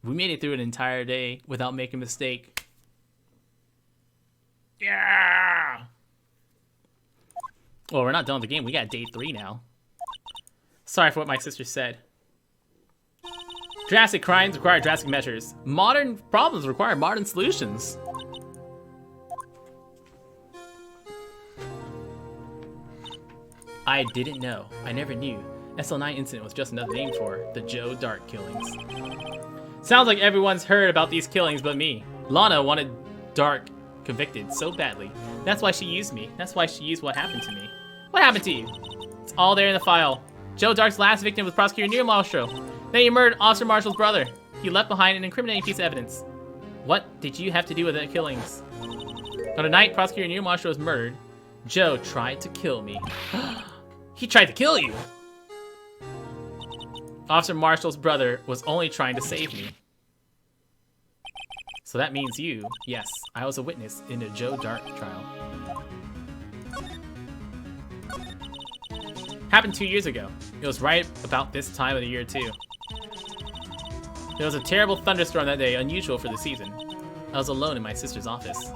We made it through an entire day without making a mistake. Yeah! Well, we're not done with the game. We got day 3 now. Sorry for what my sister said. Drastic crimes require drastic measures. Modern problems require modern solutions. I didn't know. I never knew. SL9 incident was just another name for the Joe Dark killings. Sounds like everyone's heard about these killings but me. Lana wanted Dark convicted so badly. That's why she used me. That's why she used what happened to me. What happened to you? It's all there in the file. Joe Dark's last victim was Prosecutor Neil Marshall. Then he murdered Officer Marshall's brother. He left behind an incriminating piece of evidence. What did you have to do with the killings? On the night Prosecutor Neil Marshall was murdered, Joe tried to kill me. He tried to kill you! Officer Marshall's brother was only trying to save me. So that means you. Yes, I was a witness in the Joe Dark trial. Happened 2 years ago. It was right about this time of the year too. There was a terrible thunderstorm that day, unusual for the season. I was alone in my sister's office.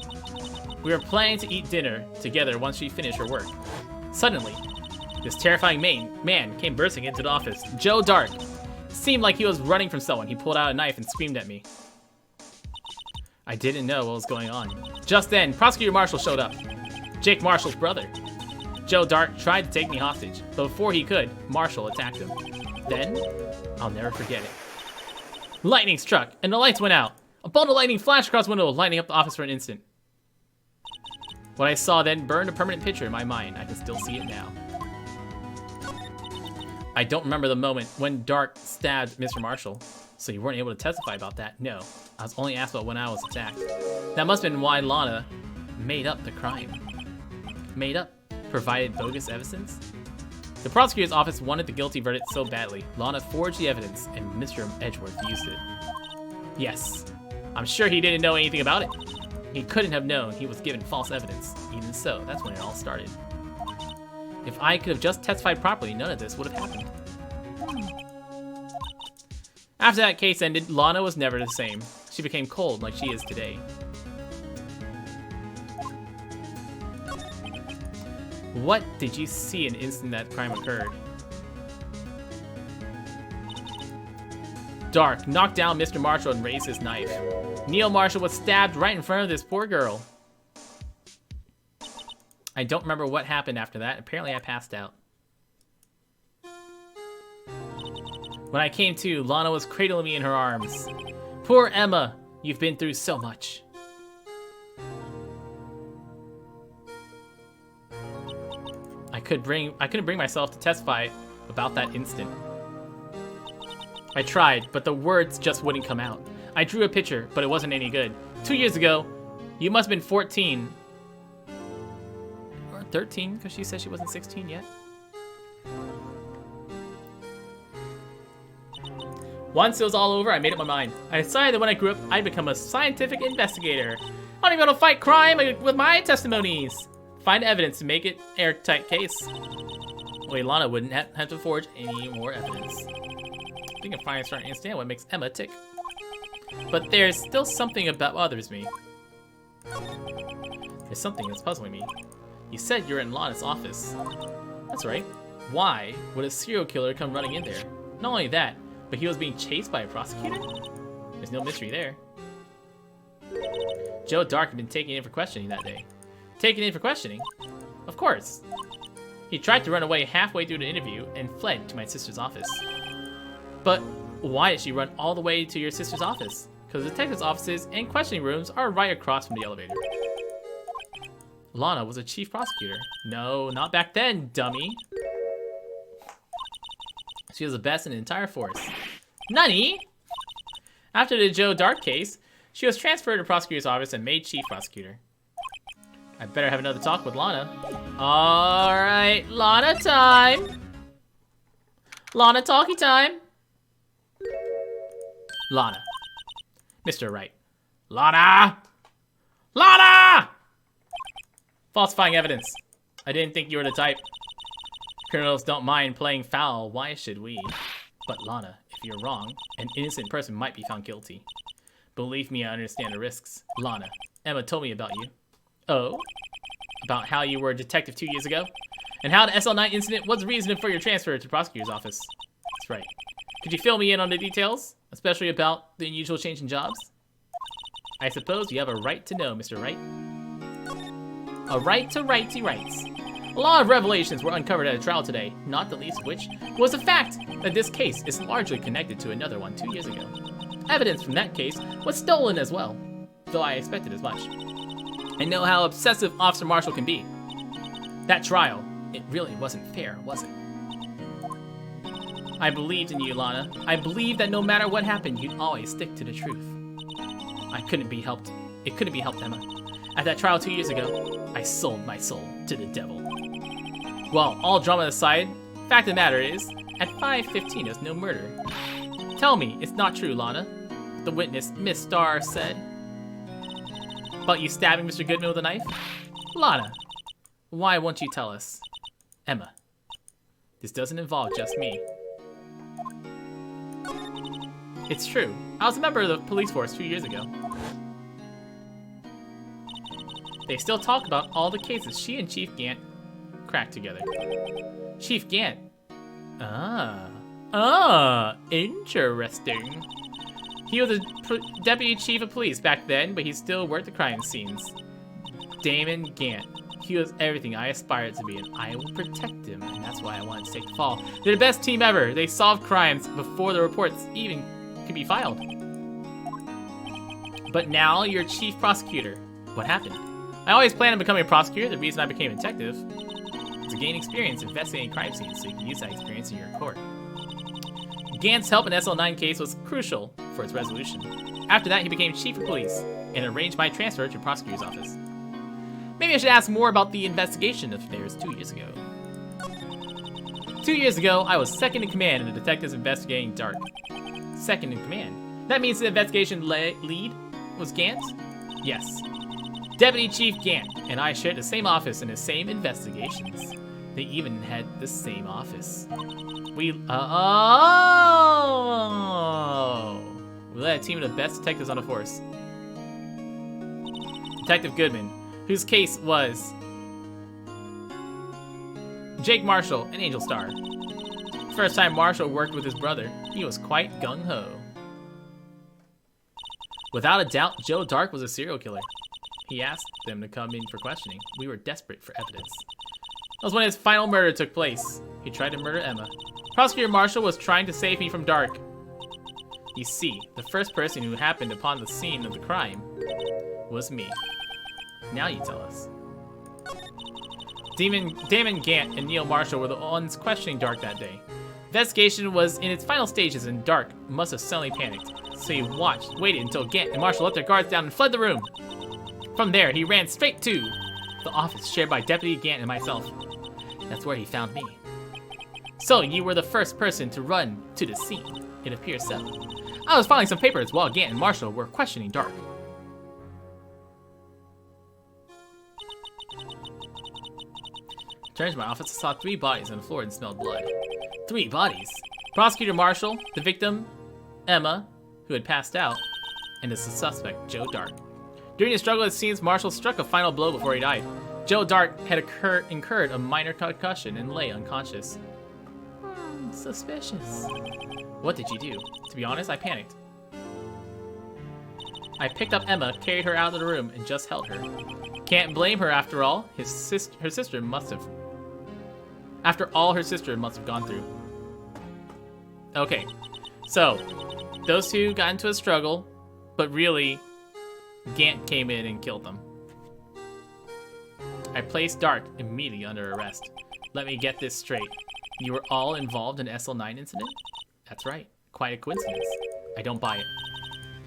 We were planning to eat dinner together once she finished her work. Suddenly, this terrifying man came bursting into the office. Joe Dark. Seemed like he was running from someone. He pulled out a knife and screamed at me. I didn't know what was going on. Just then, Prosecutor Marshall showed up. Jake Marshall's brother. Joe Dark tried to take me hostage, but before he could, Marshall attacked him. Then, I'll never forget it. Lightning struck, and the lights went out. A bolt of lightning flashed across the window, lighting up the office for an instant. What I saw then burned a permanent picture in my mind. I can still see it now. I don't remember the moment when Dark stabbed Mr. Marshall, so you weren't able to testify about that. No, I was only asked about when I was attacked. That must have been why Lana made up the crime. Made up? Provided bogus evidence? The prosecutor's office wanted the guilty verdict so badly. Lana forged the evidence, and Mr. Edgeworth used it. Yes, I'm sure he didn't know anything about it. He couldn't have known he was given false evidence. Even so, that's when it all started. If I could have just testified properly, none of this would have happened. After that case ended, Lana was never the same. She became cold like she is today. What did you see in the instant that crime occurred? Dark knocked down Mr. Marshall and raised his knife. Neil Marshall was stabbed right in front of this poor girl. I don't remember what happened after that. Apparently I passed out. When I came to, Lana was cradling me in her arms. Poor Emma, you've been through so much. I couldn't bring myself to testify about that instant. I tried, but the words just wouldn't come out. I drew a picture, but it wasn't any good. 2 years ago, you must have been 14. Or 13, because she said she wasn't 16 yet. Once it was all over, I made up my mind. I decided that when I grew up, I'd become a scientific investigator. I don't even want to fight crime with my testimonies. Find evidence to make it an airtight case. Wait, Lana wouldn't have to forge any more evidence. I think I'm finally starting to understand what makes Emma tick. But there's still something about what bothers me. There's something that's puzzling me. You said you're in Lana's office. That's right. Why would a serial killer come running in there? Not only that, but he was being chased by a prosecutor? There's no mystery there. Joe Dark had been taken in for questioning that day. Taken in for questioning? Of course. He tried to run away halfway through the interview and fled to my sister's office. But why did she run all the way to your sister's office? Because the detective's offices and questioning rooms are right across from the elevator. Lana was a chief prosecutor. No, not back then, dummy. She was the best in the entire force. Nani? After the Joe Dark case, she was transferred to the prosecutor's office and made chief prosecutor. I better have another talk with Lana. Alright, Lana time. Lana talkie time. Lana. Mr. Wright. Lana! Lana! Falsifying evidence. I didn't think you were the type. Criminals don't mind playing foul. Why should we? But Lana, if If you're wrong, an innocent person might be found guilty. Believe me, I understand the risks. Lana, Emma told me about you. Oh? About how you were a detective 2 years ago? And how the SL9 incident was the reason for your transfer to the prosecutor's office. That's right. Could you fill me in on the details? Especially about the unusual change in jobs? I suppose you have a right to know, Mr. Wright. A right to righty rights. A lot of revelations were uncovered at a trial today, not the least of which was the fact that this case is largely connected to another one 2 years ago. Evidence from that case was stolen as well, though I expected as much. I know how obsessive Officer Marshall can be. That trial, it really wasn't fair, was it? I believed in you, Lana. I believed that no matter what happened, you'd always stick to the truth. I couldn't be helped. It couldn't be helped, Emma. At that trial 2 years ago, I sold my soul to the devil. Well, all drama aside, fact of the matter is, at 5:15 there's no murder. Tell me, it's not true, Lana. The witness, Miss Starr, said. About you stabbing Mr. Goodman with a knife? Lana, why won't you tell us? Emma, this doesn't involve just me. It's true. I was a member of the police force 2 years ago. They still talk about all the cases she and Chief Gant cracked together. Chief Gant? Interesting. He was a deputy chief of police back then, but he still worked the crime scenes. Damon Gant. He was everything I aspired to be, and I will protect him, and that's why I wanted to take the fall. They're the best team ever. They solved crimes before the reports even could be filed. But now you're chief prosecutor. What happened? I always planned on becoming a prosecutor. The reason I became a detective is to gain experience investigating crime scenes, so you can use that experience in your court. Gant's help in SL9 case was crucial for its resolution. After that, he became chief of police and arranged my transfer to prosecutor's office. Maybe I should ask more about the investigation of theirs 2 years ago. 2 years ago, I was second in command in the detectives investigating Dark. Second in command. That means the investigation lead was Gant? Yes. Deputy Chief Gant and I shared the same office and the same investigations. They even had the same office. We led a team of the best detectives on the force. Detective Goodman, whose case was Jake Marshall and Angel Starr. First time Marshall worked with his brother, he was quite gung-ho. Without a doubt, Joe Dark was a serial killer. He asked them to come in for questioning. We were desperate for evidence. That was when his final murder took place. He tried to murder Emma. Prosecutor Marshall was trying to save me from Dark. You see, the first person who happened upon the scene of the crime was me. Now you tell us. Damon Gant and Neil Marshall were the ones questioning Dark that day. Investigation was in its final stages and Dark must have suddenly panicked. So he waited until Gant and Marshall let their guards down and fled the room. From there, he ran straight to the office shared by Deputy Gant and myself. That's where he found me. So you were the first person to run to the scene. It appears so. I was filing some papers while Gant and Marshall were questioning Dark. Returned to my office, I saw 3 bodies on the floor and smelled blood. 3 bodies? Prosecutor Marshall, the victim, Emma, who had passed out, and the suspect, Joe Dark. During the struggle, it seems Marshall struck a final blow before he died. Joe Dark had incurred a minor concussion and lay unconscious. Suspicious. What did you do? To be honest, I panicked. I picked up Emma, carried her out of the room, and just held her. Can't blame her after all. Her sister must have... After all her sister must have gone through. Okay, so those two got into a struggle, but really, Gant came in and killed them. I placed Dark immediately under arrest. Let me get this straight. You were all involved in the SL9 incident? That's right. Quite a coincidence. I don't buy it.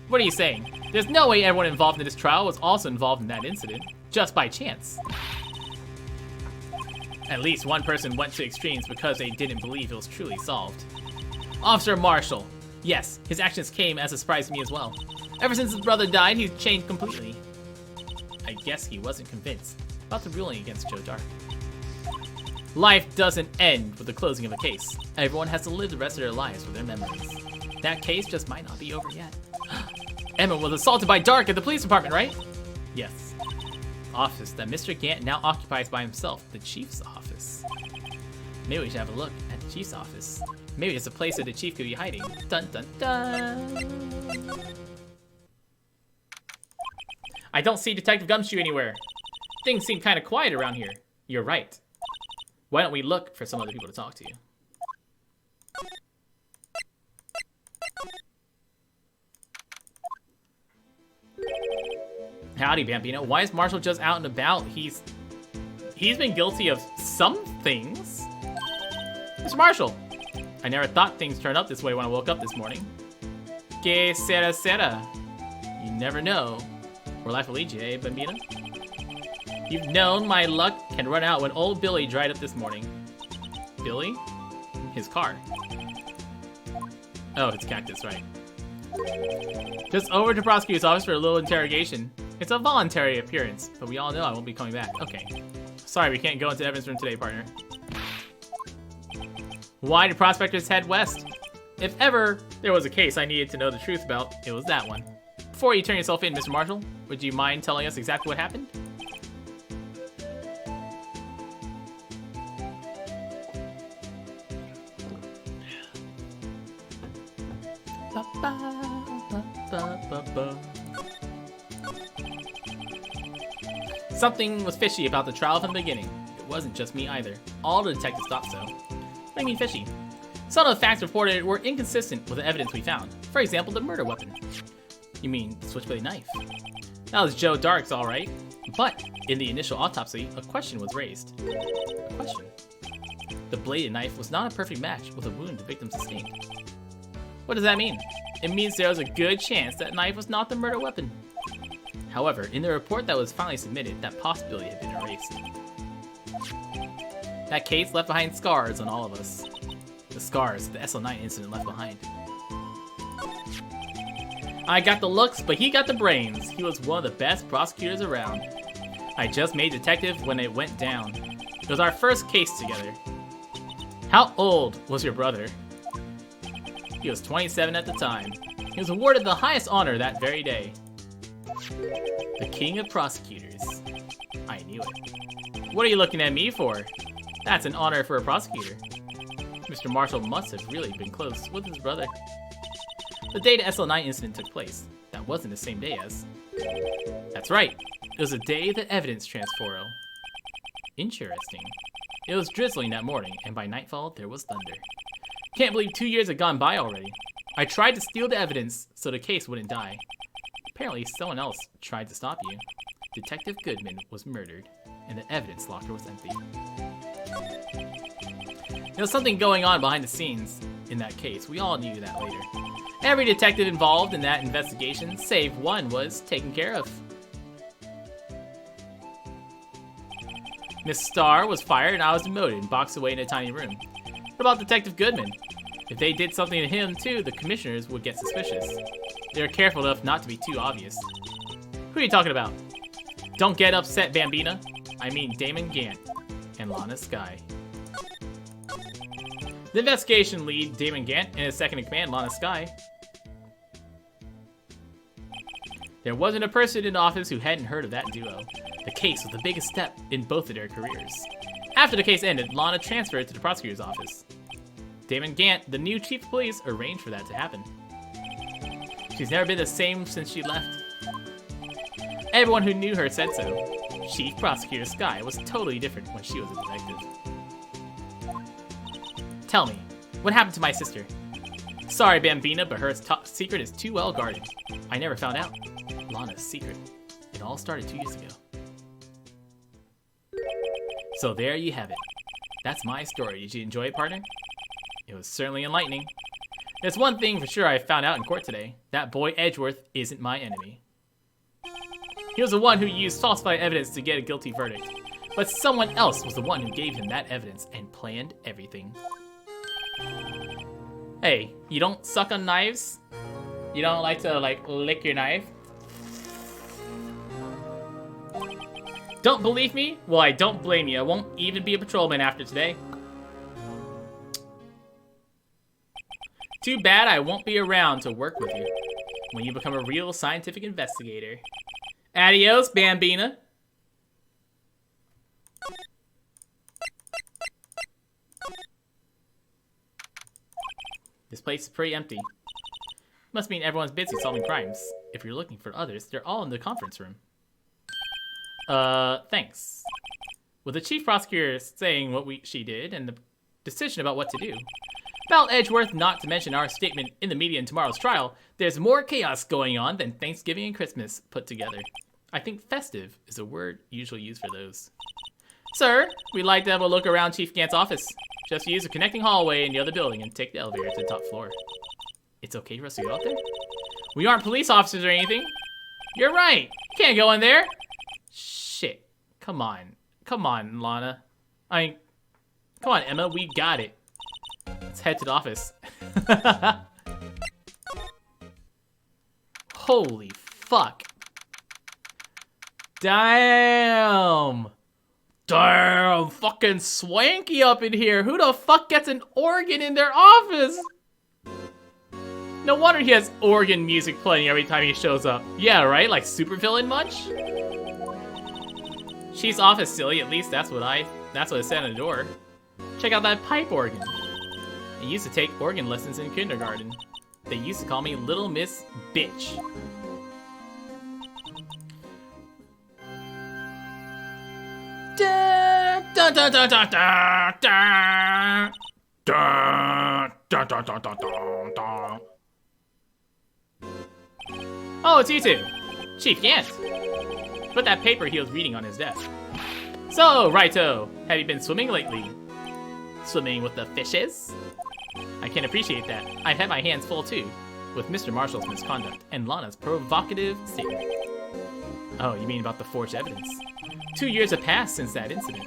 What are you saying? There's no way everyone involved in this trial was also involved in that incident, just by chance. At least one person went to extremes because they didn't believe it was truly solved. Officer Marshall. Yes, his actions came as a surprise to me as well. Ever since his brother died, he's changed completely. I guess he wasn't convinced about the ruling against Joe Dark. Life doesn't end with the closing of a case. Everyone has to live the rest of their lives with their memories. That case just might not be over yet. Emma was assaulted by Dark at the police department, right? Yes. Office that Mr. Gant now occupies by himself, the chief's office. Maybe we should have a look at the chief's office. Maybe it's a place where the chief could be hiding. Dun dun dun! I don't see Detective Gumshoe anywhere. Things seem kind of quiet around here. You're right. Why don't we look for some other people to talk to? Howdy, Bambino. Why is Marshall just out and about? He's been guilty of some things. Mr. Marshall! I never thought things turned out this way when I woke up this morning. Que sera sera. You never know where life will lead you, eh, Bambino? You've known my luck can run out when old Billy dried up this morning. Billy? His car. Oh, it's Cactus, right. Just over to prosecutor's office for a little interrogation. It's a voluntary appearance, but we all know I won't be coming back. Okay. Sorry, we can't go into the evidence room today, partner. Why did prospectors head west? If ever there was a case I needed to know the truth about, it was that one. Before you turn yourself in, Mr. Marshall, would you mind telling us exactly what happened? Something was fishy about the trial from the beginning. It wasn't just me either. All the detectives thought so. What do you mean fishy? Some of the facts reported were inconsistent with the evidence we found. For example, the murder weapon. You mean the switchblade knife? That was Joe Dark's, alright. But in the initial autopsy, a question was raised. A question. The bladed knife was not a perfect match with a wound the victim sustained. What does that mean? It means there was a good chance that knife was not the murder weapon. However, in the report that was finally submitted, that possibility had been erased. That case left behind scars on all of us. The scars the SL9 incident left behind. I got the looks, but he got the brains. He was one of the best prosecutors around. I just made detective when it went down. It was our first case together. How old was your brother? He was 27 at the time. He was awarded the highest honor that very day. The king of prosecutors. I knew it. What are you looking at me for? That's an honor for a prosecutor. Mr. Marshall must have really been close with his brother. The day the SL9 incident took place, that wasn't the same day as... That's right. It was the day of the evidence transferal. Interesting. It was drizzling that morning, and by nightfall, there was thunder. Can't believe 2 years had gone by already. I tried to steal the evidence so the case wouldn't die. Apparently, someone else tried to stop you. Detective Goodman was murdered, and the evidence locker was empty. There was something going on behind the scenes in that case. We all knew that later. Every detective involved in that investigation, save one, was taken care of. Miss Starr was fired and I was demoted and boxed away in a tiny room. What about Detective Goodman? If they did something to him too, the commissioners would get suspicious. They were careful enough not to be too obvious. Who are you talking about? Don't get upset, Bambina. I mean Damon Gant and Lana Skye. The investigation lead, Damon Gant, and his second in command, Lana Skye. There wasn't a person in the office who hadn't heard of that duo. The case was the biggest step in both of their careers. After the case ended, Lana transferred to the prosecutor's office. Damon Gant, the new chief of police, arranged for that to happen. She's never been the same since she left. Everyone who knew her said so. Chief Prosecutor Skye was totally different when she was a detective. Tell me, what happened to my sister? Sorry, Bambina, but her top secret is too well guarded. I never found out. Lana's secret. It all started 2 years ago. So there you have it. That's my story. Did you enjoy it, partner? It was certainly enlightening. There's one thing for sure I found out in court today. That boy Edgeworth isn't my enemy. He was the one who used falsified evidence to get a guilty verdict. But someone else was the one who gave him that evidence and planned everything. Hey, you don't suck on knives? You don't like to, lick your knife? Don't believe me? Well, I don't blame you. I won't even be a patrolman after today. Too bad I won't be around to work with you when you become a real scientific investigator. Adios, Bambina. This place is pretty empty. Must mean everyone's busy solving crimes. If you're looking for others, they're all in the conference room. Thanks. With the chief prosecutor saying what she did and the decision about what to do about Edgeworth, not to mention our statement in the media in tomorrow's trial, there's more chaos going on than Thanksgiving and Christmas put together. I think festive is a word usually used for those. Sir, we'd like to have a look around Chief Gant's office. Just use a connecting hallway in the other building and take the elevator to the top floor. It's okay for us to go up there? We aren't police officers or anything. You're right. You can't go in there. Shit. Come on. Come on, Lana. Come on, Emma. We got it. Let's head to the office. Holy fuck. Damn. Damn. Fucking swanky up in here. Who the fuck gets an organ in their office? No wonder he has organ music playing every time he shows up. Yeah, right? Like supervillain much? Chief's office, silly. At least that's what it said on the door. Check out that pipe organ. I used to take organ lessons in kindergarten. They used to call me Little Miss Bitch. Da, da, da, da, da, da, da. Da, da, da, da, da, da. Oh, it's you two. Chief Gant. Put that paper he was reading on his desk. So, righto. Have you been swimming lately? Swimming with the fishes? I can appreciate that. I've had my hands full too, with Mr. Marshall's misconduct and Lana's provocative statement. Oh, you mean about the forged evidence? 2 years have passed since that incident.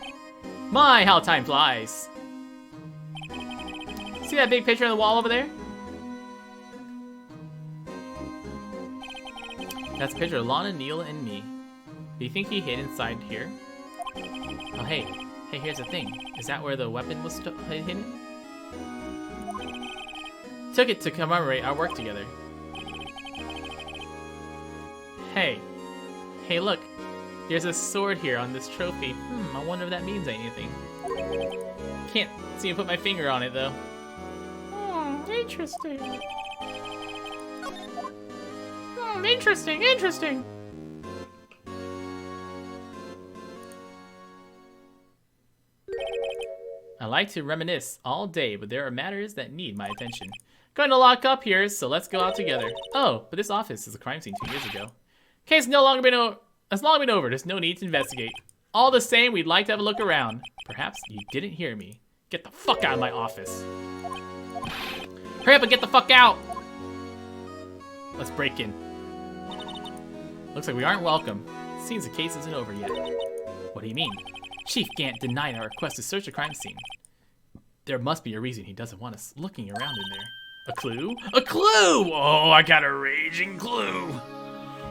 My, how time flies. See that big picture on the wall over there? That's a picture of Lana, Neil, and me. Do you think he hid inside here? Oh, hey. Hey, here's the thing. Is that where the weapon was hidden? Took it to commemorate our work together. Hey. Hey, look. There's a sword here on this trophy. I wonder if that means anything. Can't seem to put my finger on it, though. Interesting. Interesting. I like to reminisce all day, but there are matters that need my attention. Going to lock up here, so let's go out together. Oh, but this office is a crime scene 2 years ago. Case no longer been over. There's no need to investigate. All the same, we'd like to have a look around. Perhaps you didn't hear me. Get the fuck out of my office. Hurry up and get the fuck out. Let's break in. Looks like we aren't welcome. Seems the case isn't over yet. What do you mean? Chief Gant denied our request to search a crime scene. There must be a reason he doesn't want us looking around in there. A clue? A clue! Oh, I got a raging clue.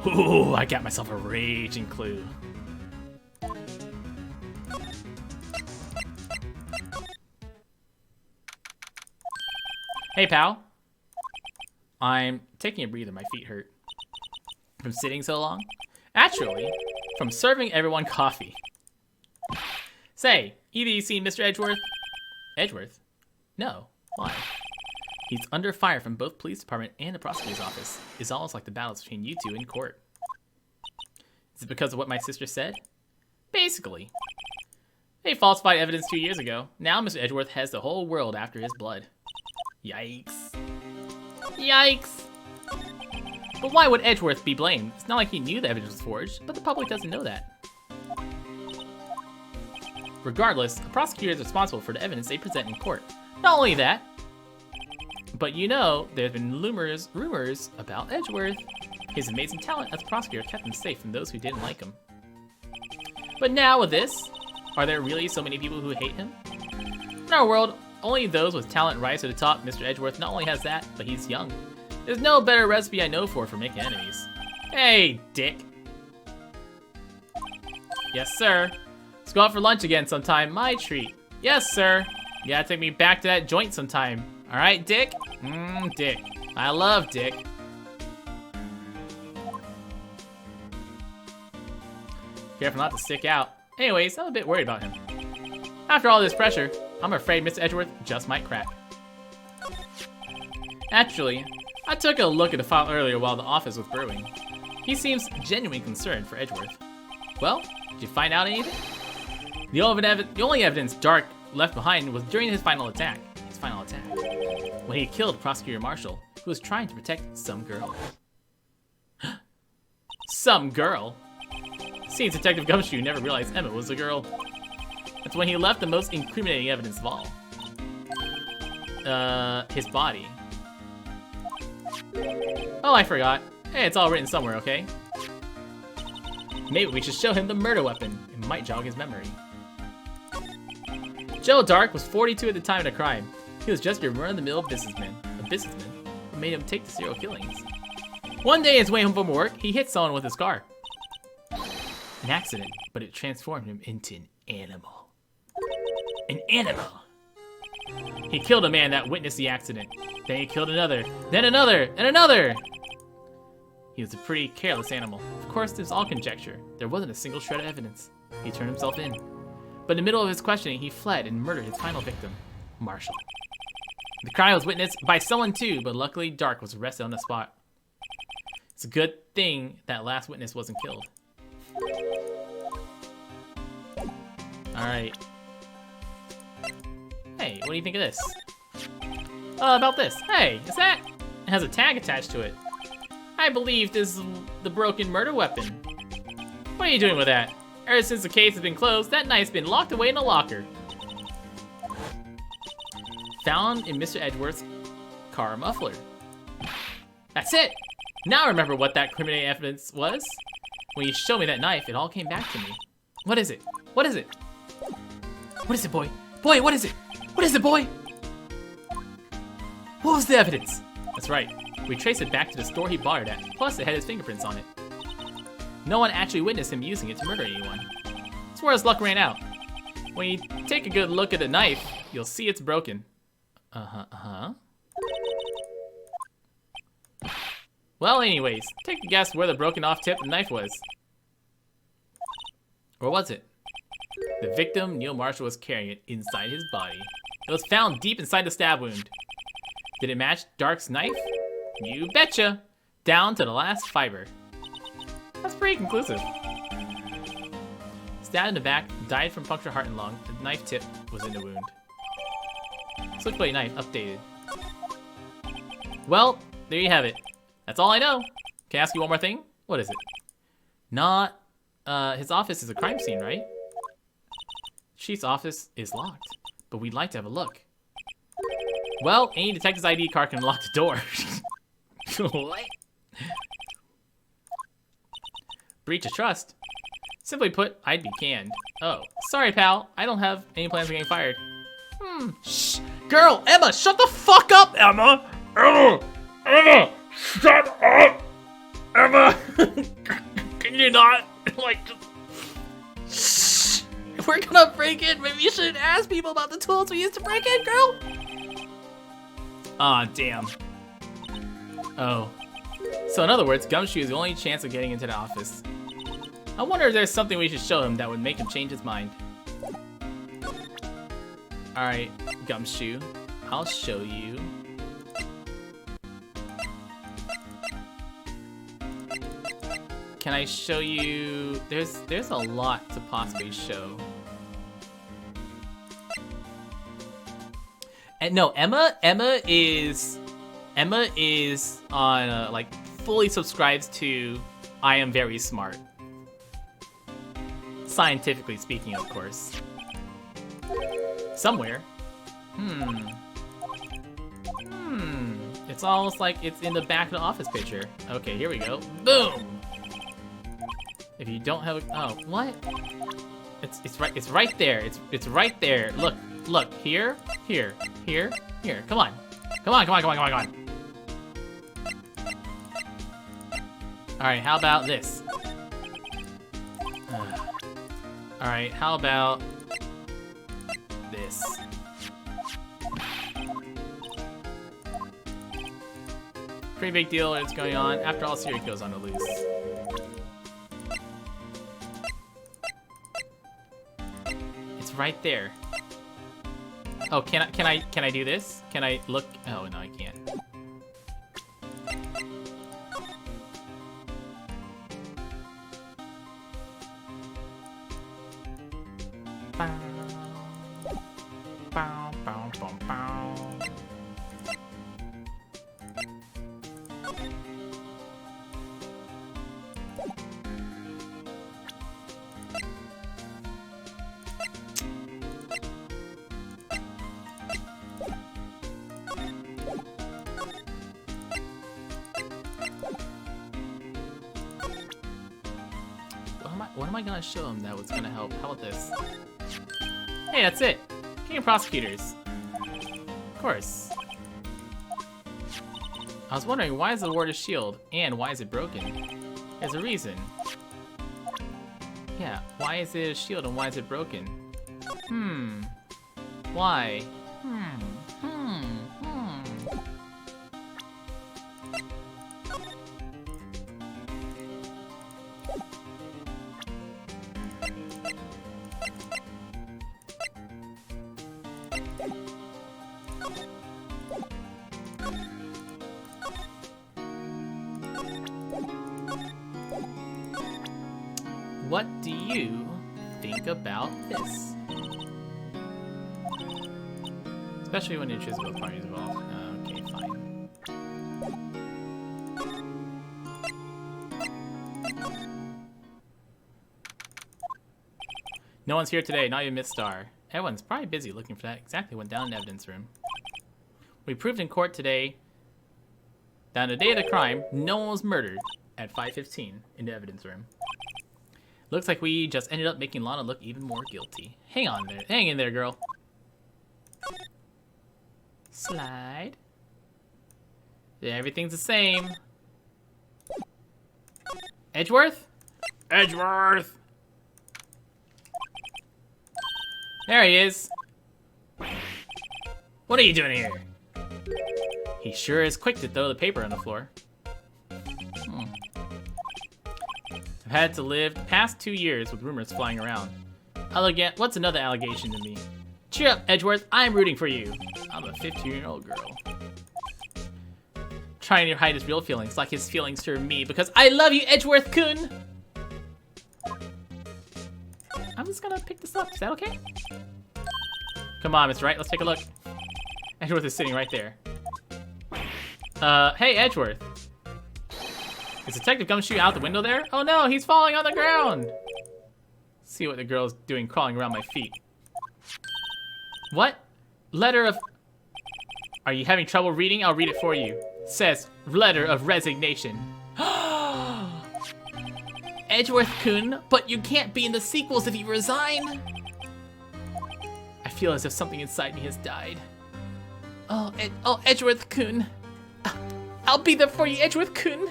Ooh, I got myself a raging clue. Hey, pal. I'm taking a breather. My feet hurt. From sitting so long? Actually, from serving everyone coffee. Say, either you seen Mr. Edgeworth? Edgeworth? No. Why? He's under fire from both police department and the prosecutor's office. It's almost like the battles between you two in court. Is it because of what my sister said? Basically. They falsified evidence 2 years ago. Now Mr. Edgeworth has the whole world after his blood. Yikes. Yikes. But why would Edgeworth be blamed? It's not like he knew the evidence was forged, but the public doesn't know that. Regardless, a prosecutor is responsible for the evidence they present in court. Not only that, but you know, there's been rumors about Edgeworth. His amazing talent as a prosecutor kept him safe from those who didn't like him. But now with this, are there really so many people who hate him? In our world, only those with talent rise to the top. Mr. Edgeworth not only has that, but he's young. There's no better recipe I know for making enemies. Hey, dick. Yes, sir. Let's go out for lunch again sometime. My treat. Yes, sir. You gotta take me back to that joint sometime. All right, Dick. Dick. I love Dick. Careful not to stick out. Anyways, I'm a bit worried about him. After all this pressure, I'm afraid Mr. Edgeworth just might crack. Actually, I took a look at the file earlier while the office was brewing. He seems genuinely concerned for Edgeworth. Well, did you find out anything? The only evidence Dark left behind was during his final attack. When he killed Prosecutor Marshall, who was trying to protect some girl. Some girl? Seems Detective Gumshoe never realized Emma was a girl. That's when he left the most incriminating evidence of all. His body. Oh, I forgot. Hey, it's all written somewhere, okay? Maybe we should show him the murder weapon. It might jog his memory. Joe Dark was 42 at the time of the crime. He was just your run-of-the-mill businessman. A businessman who made him take to serial killings. One day, on his way home from work, he hit someone with his car. An accident, but it transformed him into an animal. An animal! He killed a man that witnessed the accident. Then he killed another, then another, and another! He was a pretty careless animal. Of course, this is all conjecture. There wasn't a single shred of evidence. He turned himself in. But in the middle of his questioning, he fled and murdered his final victim, Marshall. The crime was witnessed by someone too, but luckily Dark was arrested on the spot. It's a good thing that last witness wasn't killed. Alright. Hey, what do you think of this? About this. Hey, is that? It has a tag attached to it. I believe this is the broken murder weapon. What are you doing with that? Ever since the case has been closed, that knife's been locked away in a locker. Found in Mr. Edgeworth's car muffler. That's it! Now I remember what that criminating evidence was. When you showed me that knife, it all came back to me. What is it? What is it? What is it, boy? Boy, what is it? What is it, boy? What was the evidence? That's right. We traced it back to the store he bought it at, plus it had his fingerprints on it. No one actually witnessed him using it to murder anyone. That's where his luck ran out. When you take a good look at the knife, you'll see it's broken. Well, anyways, take a guess where the broken off tip of the knife was. Or was it? The victim, Neil Marshall, was carrying it inside his body. It was found deep inside the stab wound. Did it match Dark's knife? You betcha! Down to the last fiber. That's pretty conclusive. Stabbed in the back, died from punctured heart and lung. The knife tip was in the wound. Switchblade knife updated. Well, there you have it. That's all I know. Can I ask you one more thing? What is it? Not, his office is a crime scene, right? Chief's office is locked, but we'd like to have a look. Well, any detective's ID card can unlock the door. What? Breach of trust. Simply put, I'd be canned. Oh, sorry, pal. I don't have any plans on getting fired. Shh. Girl, Emma, shut the fuck up, Emma! Emma! Shut up! Emma! Can you not, like, just... Shh! If we're gonna break in, maybe you shouldn't ask people about the tools we used to break in, girl! Aw, damn. Oh. So in other words, Gumshoe is the only chance of getting into the office. I wonder if there's something we should show him that would make him change his mind. Alright, Gumshoe. I'll show you. Can I show you... There's a lot to possibly show. And no, Emma is on like fully subscribes to I Am Very Smart. Scientifically speaking, of course. Somewhere. It's almost like it's in the back of the office picture. Okay, here we go. Boom. If you don't have a, oh, what? It's right there. It's right there. Look, here. Come on. Alright, how about this? Alright, how about this? Pretty big deal what's going on. After all, Siri goes on the loose. It's right there. Oh, can I do this? Can I look? Oh no, I can't. Bow. Bow, bow, bow, bow. What am I gonna show him that was gonna help? How about this? Hey, that's it. King of Prosecutors. Of course. I was wondering, why is the ward's shield? And why is it broken? There's a reason. Yeah, why is it a shield and why is it broken? Why? What do you think about this? Especially when you choose both parties involved. Okay, fine. No one's here today, not even Miss Star. Everyone's probably busy looking for that. Exactly went down in the evidence room. We proved in court today that on the day of the crime, no one was murdered at 5:15 in the evidence room. Looks like we just ended up making Lana look even more guilty. Hang on there. Hang in there, girl. Slide. Yeah, everything's the same. Edgeworth? Edgeworth! There he is. What are you doing here? He sure is quick to throw the paper on the floor. I've had to live the past 2 years with rumors flying around. What's another allegation to me? Cheer up, Edgeworth. I'm rooting for you. I'm a 15-year-old girl. Trying to hide his real feelings, like his feelings for me, because I love you, Edgeworth-kun! I'm just gonna pick this up. Is that okay? Come on, Mr. Wright. Let's take a look. Edgeworth is sitting right there. Hey, Edgeworth. Is Detective Gumshoe out the window there? Oh no, he's falling on the ground! See what the girl's doing crawling around my feet. What? Letter of... Are you having trouble reading? I'll read it for you. It says, letter of resignation. Edgeworth-kun, but you can't be in the sequels if you resign. I feel as if something inside me has died. Oh, Edgeworth-kun. I'll be there for you, Edgeworth-kun.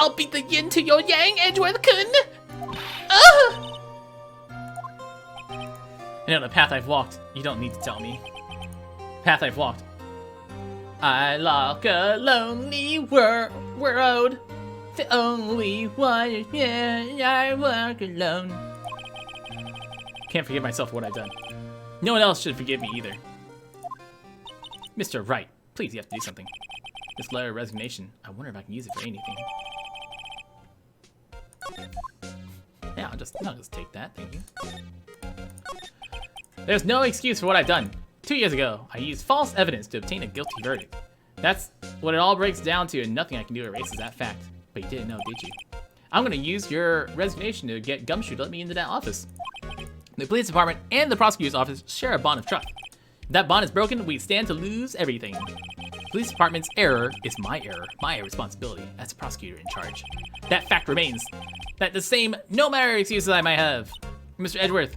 I'll be the yin to your yang, Edgeworth-kun! I know the path I've walked. You don't need to tell me. Path I've walked. I walk a lonely road. The only one, yeah, I walk alone. Can't forgive myself for what I've done. No one else should forgive me either. Mr. Wright, please, you have to do something. This letter of resignation, I wonder if I can use it for anything. Yeah, I'll just take that, thank you. There's no excuse for what I've done. 2 years ago, I used false evidence to obtain a guilty verdict. That's what it all breaks down to, and nothing I can do erases that fact. But you didn't know, did you? I'm gonna use your resignation to get Gumshoe to let me into that office. The police department and the prosecutor's office share a bond of trust. If that bond is broken, we stand to lose everything. Police department's error is my error, my responsibility as a prosecutor in charge. That fact remains. That the same, no matter excuses I might have. Mr. Edgeworth,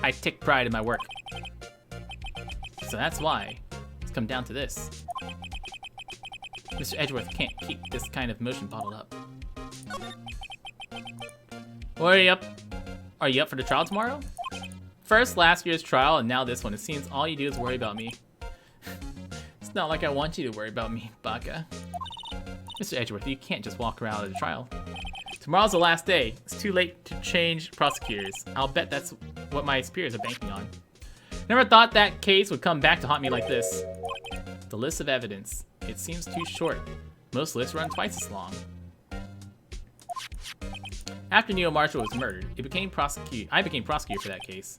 I take pride in my work. So that's why it's come down to this. Mr. Edgeworth can't keep this kind of emotion bottled up. What are you up? Are you up for the trial tomorrow? First last year's trial and now this one. It seems all you do is worry about me. It's not like I want you to worry about me, Baka. Mr. Edgeworth, you can't just walk around at a trial. Tomorrow's the last day. It's too late to change prosecutors. I'll bet that's what my superiors are banking on. Never thought that case would come back to haunt me like this. The list of evidence. It seems too short. Most lists run twice as long. After Neil Marshall was murdered, I became prosecutor for that case.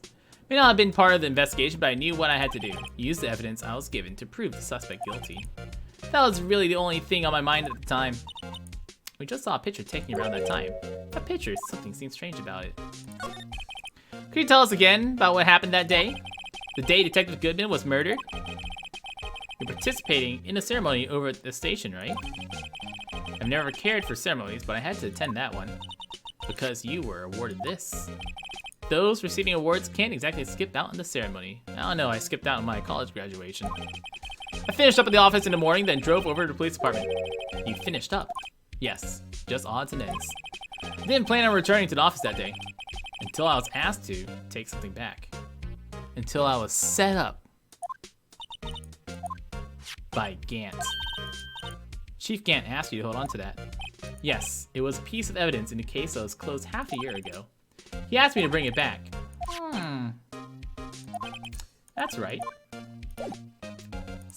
May not have been part of the investigation, but I knew what I had to do. Use the evidence I was given to prove the suspect guilty. That was really the only thing on my mind at the time. We just saw a picture taken around that time. That picture, something seems strange about it. Could you tell us again about what happened that day? The day Detective Goodman was murdered? You're participating in a ceremony over at the station, right? I've never cared for ceremonies, but I had to attend that one. Because you were awarded this. Those receiving awards can't exactly skip out on the ceremony. I don't know, I skipped out on my college graduation. I finished up at the office in the morning, then drove over to the police department. You finished up? Yes, just odds and ends. I didn't plan on returning to the office that day. Until I was asked to take something back. Until I was set up by Gant. Chief Gant asked you to hold on to that. Yes, it was a piece of evidence in a case that was closed half a year ago. He asked me to bring it back. That's right.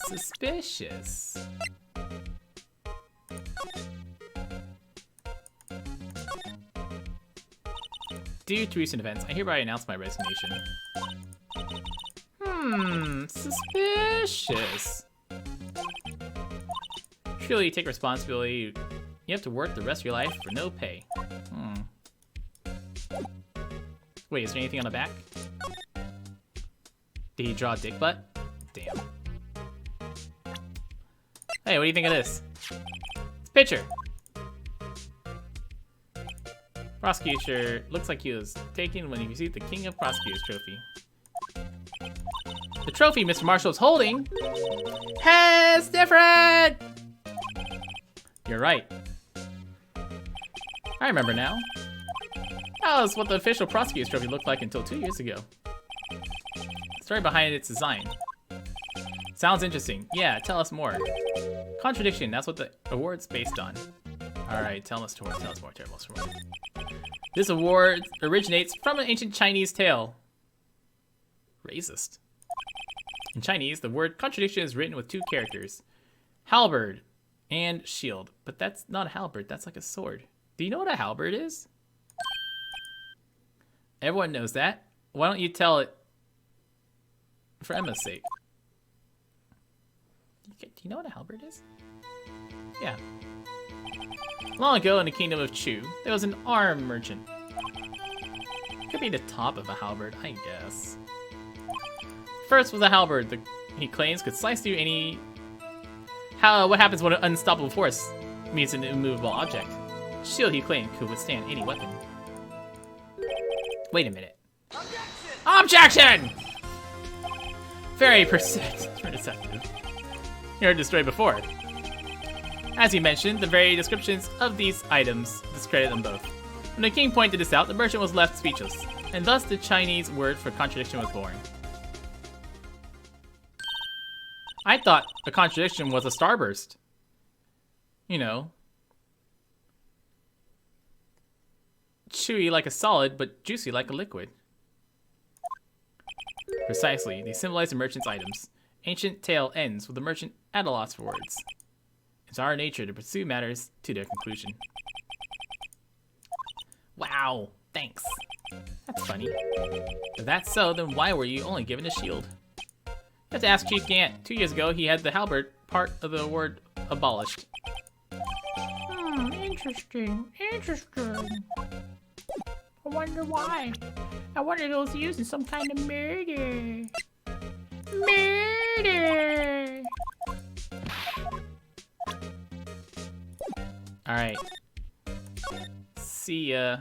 Suspicious. Due to recent events, I hereby announce my resignation. Suspicious. Surely you take responsibility. You have to work the rest of your life for no pay. Wait, is there anything on the back? Did he draw a dick butt? Damn. Hey, what do you think of this? It's a picture. Prosecutor looks like he was taken when he received the King of Prosecutors trophy. The trophy Mr. Marshall is holding has different! You're right. I remember now. That was what the official prosecutor's trophy looked like until 2 years ago. The story behind its design. Sounds interesting. Yeah, tell us more. Contradiction, that's what the award's based on. Alright, tell us more. This award originates from an ancient Chinese tale. Racist. In Chinese, the word contradiction is written with two characters. Halberd and shield. But that's not a halberd, that's like a sword. Do you know what a halberd is? Everyone knows that. Why don't you tell it for Emma's sake? Do you know what a halberd is? Yeah. Long ago in the kingdom of Chu, there was an arm merchant. Could be the top of a halberd, I guess. First was a halberd he claims could slice through any... What happens when an unstoppable force meets an immovable object? Shield, he claimed, could withstand any weapon. Wait a minute. Objection! Very perceptive. You heard this story before. As you mentioned, the very descriptions of these items discredit them both. When the king pointed this out, the merchant was left speechless, and thus the Chinese word for contradiction was born. I thought a contradiction was a starburst. You know. Chewy like a solid, but juicy like a liquid. Precisely, they symbolize the merchant's items. Ancient tale ends with the merchant at a loss for words. It's our nature to pursue matters to their conclusion. Wow, thanks. That's funny. If that's so, then why were you only given a shield? You have to ask Chief Gant. 2 years ago, he had the halberd part of the award abolished. Interesting. I wonder why. I wonder if it was used in some kind of murder. Murder! Alright. See ya.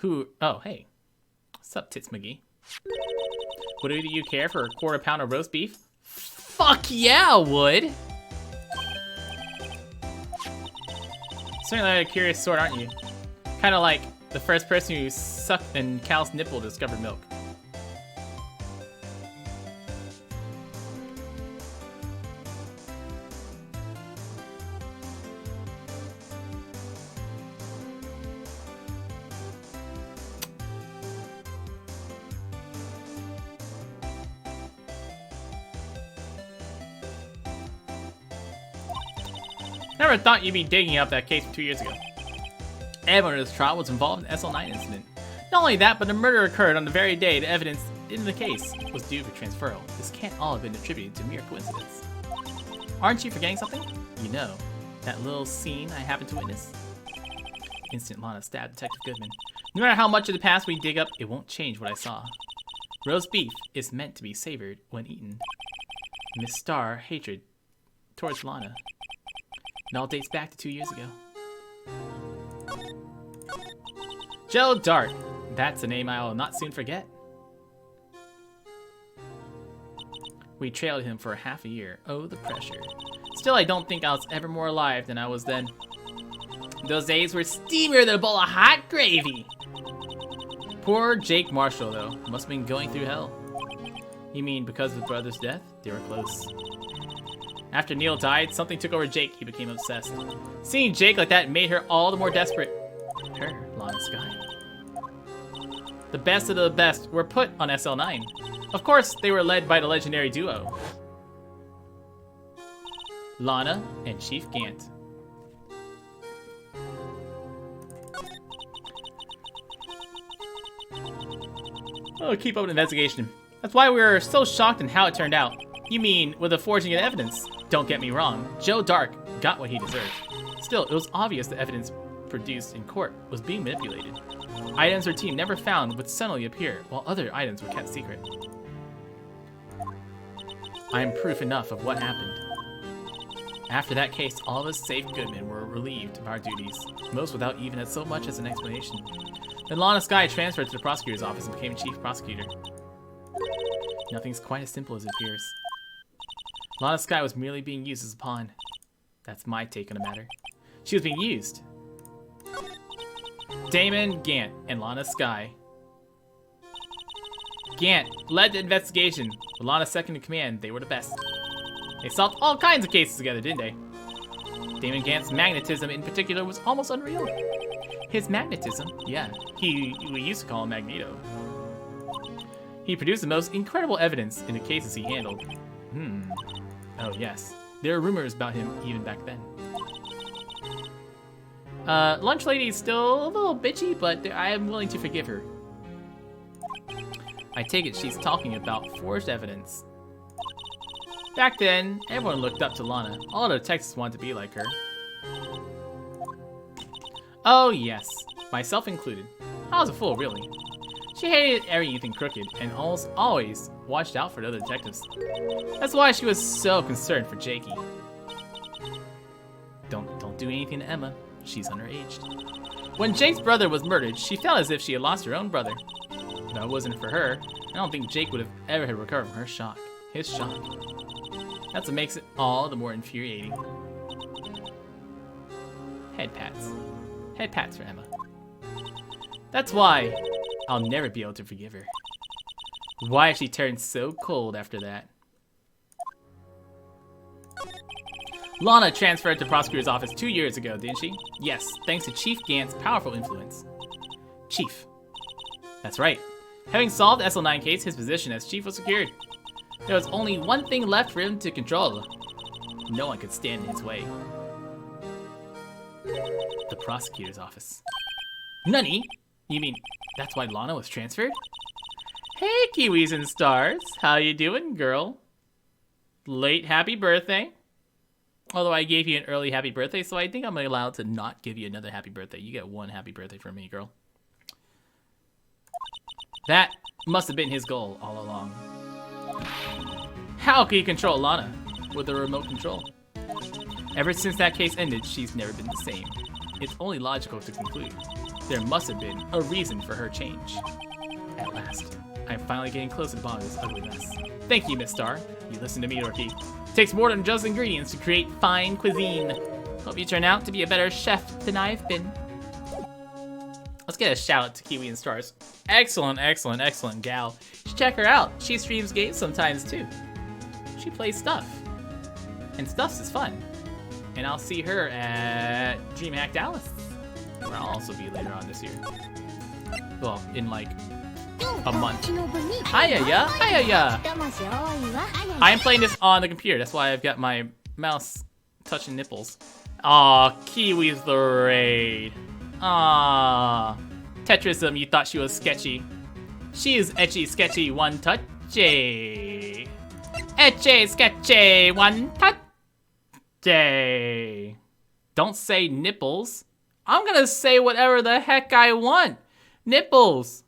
Oh, hey. What's up, Tits McGee? Would you care for a quarter pound of roast beef? Fuck yeah, I would! Certainly a curious sort, aren't you? Kind of like the first person who sucked in cow's nipple to discover milk. Never thought you'd be digging up that case from 2 years ago. Everyone in this trial was involved in the SL9 incident. Not only that, but the murder occurred on the very day the evidence in the case was due for transferal. This can't all have been attributed to mere coincidence. Aren't you forgetting something? You know, that little scene I happened to witness? Instant Lana stabbed Detective Goodman. No matter how much of the past we dig up, it won't change what I saw. Roast beef is meant to be savored when eaten. Miss Star hatred towards Lana. It all dates back to 2 years ago. Joe Dart. That's a name I will not soon forget. We trailed him for half a year. Oh, the pressure. Still, I don't think I was ever more alive than I was then. Those days were steamier than a bowl of hot gravy. Poor Jake Marshall, though. Must have been going through hell. You mean because of his brother's death? They were close. After Neil died, something took over Jake. He became obsessed. Seeing Jake like that made her all the more desperate. Her, Lana Skye. The best of the best were put on SL9. Of course, they were led by the legendary duo. Lana and Chief Gant. Oh, keep up an investigation. That's why we were so shocked in how it turned out. You mean, with the forging of evidence? Don't get me wrong, Joe Dark got what he deserved. Still, it was obvious the evidence produced in court was being manipulated. Items our team never found would suddenly appear, while other items were kept secret. I am proof enough of what happened. After that case, all of us safe Goodmen were relieved of our duties, most without even so much as an explanation. Then Lana Skye transferred to the prosecutor's office and became chief prosecutor. Nothing's quite as simple as it appears. Lana Skye was merely being used as a pawn. That's my take on the matter. She was being used. Damon Gant and Lana Skye. Gant led the investigation. With Lana second in command, they were the best. They solved all kinds of cases together, didn't they? Damon Gant's magnetism in particular was almost unreal. His magnetism? Yeah, we used to call him Magneto. He produced the most incredible evidence in the cases he handled. Oh yes, there are rumors about him even back then. Lunch Lady is still a little bitchy, but I am willing to forgive her. I take it she's talking about forged evidence. Back then, everyone looked up to Lana. All the detectives wanted to be like her. Oh yes, myself included. I was a fool, really. She hated everything crooked and almost always watched out for the other detectives. That's why she was so concerned for Jakey. Don't do anything to Emma. She's underaged. When Jake's brother was murdered, she felt as if she had lost her own brother. If it wasn't for her, I don't think Jake would have ever recovered from her shock. His shock. That's what makes it all the more infuriating. Head pats. Head pats for Emma. That's why I'll never be able to forgive her. Why she turned so cold after that. Lana transferred to prosecutor's office 2 years ago, didn't she? Yes, thanks to Chief Gant's powerful influence. Chief. That's right. Having solved the SL9 case, his position as chief was secured. There was only one thing left for him to control. No one could stand in his way. The prosecutor's office. Nani? You mean that's why Lana was transferred? Hey, Kiwis and Stars. How you doing, girl? Late happy birthday. Although I gave you an early happy birthday, so I think I'm allowed to not give you another happy birthday. You get one happy birthday from me, girl. That must have been his goal all along. How can you control Lana with a remote control? Ever since that case ended, she's never been the same. It's only logical to conclude there must have been a reason for her change. At last, I'm finally getting close to the bottom of this ugly mess. Thank you, Miss Star. You listened to me, Dorky. It takes more than just ingredients to create fine cuisine. Hope you turn out to be a better chef than I've been. Let's get a shout out to Kiwi and Stars. Excellent, excellent, excellent gal. You should check her out. She streams games sometimes too. She plays stuff. And Stuffs is fun. And I'll see her at DreamHack Dallas, where I'll also be later on this year. Well, in like a month. Hiya, hiya. I am playing this on the computer. That's why I've got my mouse touching nipples. Aw, Kiwi's the raid. Aw. Tetrism, you thought she was sketchy. She is etchy, sketchy, one touchy. Etchy, sketchy, one touchy. Don't say nipples. I'm gonna say whatever the heck I want. Nipples.